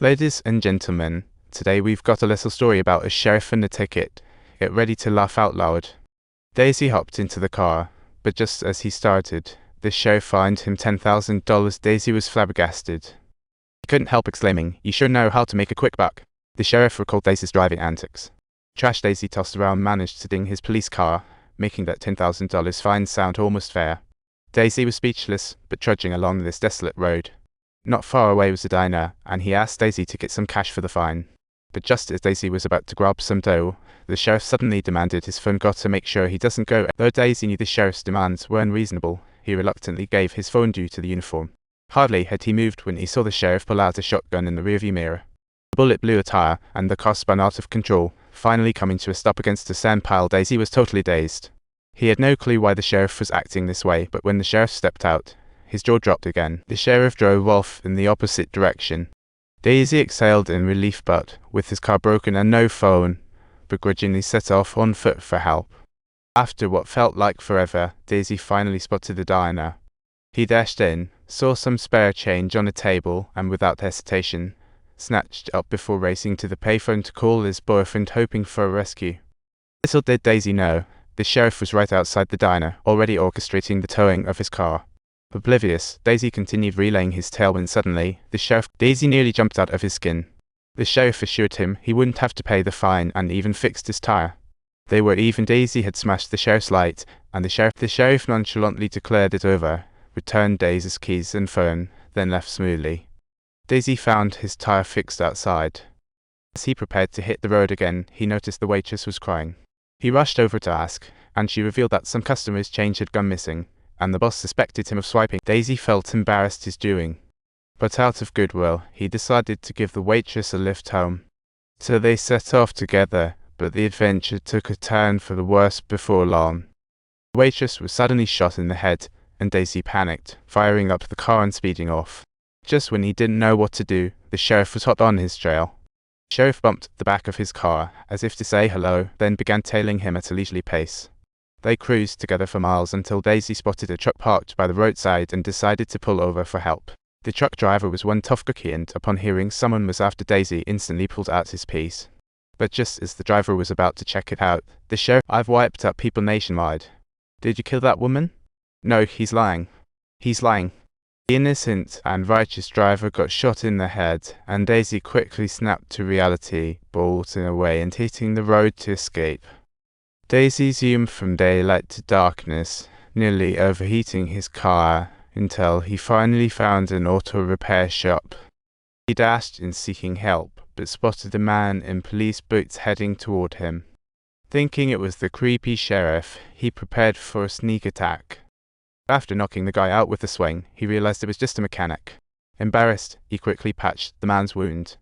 Ladies and gentlemen, today we've got a little story about a sheriff and a ticket. Get ready to laugh out loud. Daisy hopped into the car, but just as he started, the sheriff fined him $10,000. Daisy was flabbergasted. He couldn't help exclaiming, "You sure know how to make a quick buck." The sheriff recalled Daisy's driving antics. Trash Daisy tossed around managed to ding his police car, making that $10,000 fine sound almost fair. Daisy was speechless, but trudging along this desolate road. Not far away was a diner, and he asked Daisy to get some cash for the fine. But just as Daisy was about to grab some dough, the sheriff suddenly demanded his phone. Got to make sure he doesn't go. Though Daisy knew the sheriff's demands were unreasonable, he reluctantly gave his phone due to the uniform. Hardly had he moved when he saw the sheriff pull out a shotgun in the rearview mirror. The bullet blew a tire, and the car spun out of control, finally coming to a stop against a sand pile. Daisy was totally dazed. He had no clue why the sheriff was acting this way, but when the sheriff stepped out, his jaw dropped again. The sheriff drove off in the opposite direction. Daisy exhaled in relief, but, with his car broken and no phone, begrudgingly set off on foot for help. After what felt like forever, Daisy finally spotted the diner. He dashed in, saw some spare change on a table, and without hesitation, snatched it up before racing to the payphone to call his boyfriend, hoping for a rescue. Little did Daisy know, the sheriff was right outside the diner, already orchestrating the towing of his car. Oblivious, Daisy continued relaying his tale when suddenly, Daisy nearly jumped out of his skin. The sheriff assured him he wouldn't have to pay the fine and even fixed his tire. They were even. Daisy had smashed the sheriff's light, and the sheriff nonchalantly declared it over, returned Daisy's keys and phone, then left smoothly. Daisy found his tire fixed outside. As he prepared to hit the road again, he noticed the waitress was crying. He rushed over to ask, and she revealed that some customer's change had gone missing, and the boss suspected him of swiping. Daisy felt embarrassed his doing, but out of goodwill, he decided to give the waitress a lift home. So they set off together, but the adventure took a turn for the worse before long. The waitress was suddenly shot in the head, and Daisy panicked, firing up the car and speeding off. Just when he didn't know what to do, the sheriff was hot on his trail. The sheriff bumped the back of his car, as if to say hello, then began tailing him at a leisurely pace. They cruised together for miles until Daisy spotted a truck parked by the roadside and decided to pull over for help. The truck driver was one tough cookie and, upon hearing someone was after Daisy, instantly pulled out his piece. But just as the driver was about to check it out, the sheriff, "I've wiped up people nationwide. Did you kill that woman?" "No, he's lying. He's lying." The innocent and righteous driver got shot in the head, and Daisy quickly snapped to reality, bolting away and hitting the road to escape. Daisy zoomed from daylight to darkness, nearly overheating his car, until he finally found an auto repair shop. He dashed in seeking help, but spotted a man in police boots heading toward him. Thinking it was the creepy sheriff, he prepared for a sneak attack. After knocking the guy out with a swing, he realized it was just a mechanic. Embarrassed, he quickly patched the man's wound.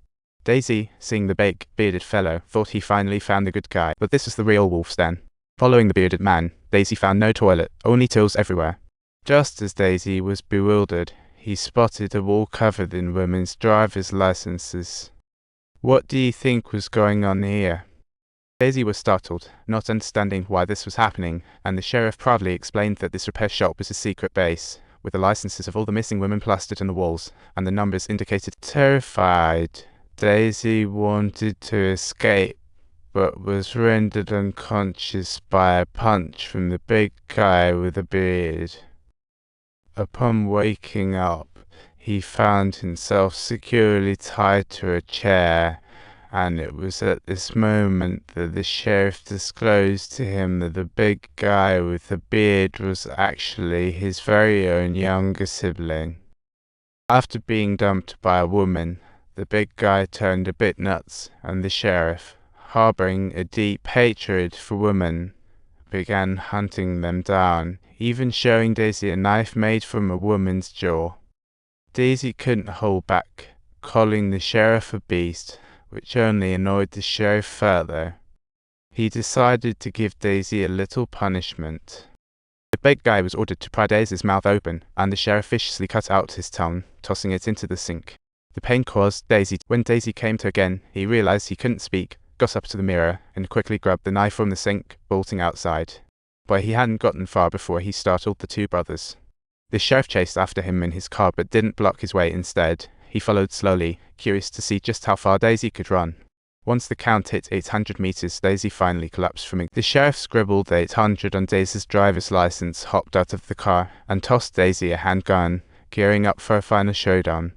Daisy, seeing the big, bearded fellow, thought he finally found the good guy, but this was the real wolf's den. Following the bearded man, Daisy found no toilet, only tools everywhere. Just as Daisy was bewildered, he spotted a wall covered in women's driver's licenses. What do you think was going on here? Daisy was startled, not understanding why this was happening, and the sheriff proudly explained that this repair shop was a secret base, with the licenses of all the missing women plastered on the walls, and the numbers indicated. Terrified, Daisy wanted to escape, but was rendered unconscious by a punch from the big guy with a beard. Upon waking up, he found himself securely tied to a chair, and it was at this moment that the sheriff disclosed to him that the big guy with the beard was actually his very own younger sibling. After being dumped by a woman, the big guy turned a bit nuts, and the sheriff, harboring a deep hatred for women, began hunting them down, even showing Daisy a knife made from a woman's jaw. Daisy couldn't hold back, calling the sheriff a beast, which only annoyed the sheriff further. He decided to give Daisy a little punishment. The big guy was ordered to pry Daisy's mouth open, and the sheriff viciously cut out his tongue, tossing it into the sink. The pain caused Daisy. When Daisy came to again, he realized he couldn't speak, got up to the mirror, and quickly grabbed the knife from the sink, bolting outside. But he hadn't gotten far before he startled the two brothers. The sheriff chased after him in his car but didn't block his way. Instead, he followed slowly, curious to see just how far Daisy could run. Once the count hit 800 meters, Daisy finally collapsed from it. The sheriff scribbled 800 on Daisy's driver's license, hopped out of the car, and tossed Daisy a handgun, gearing up for a final showdown.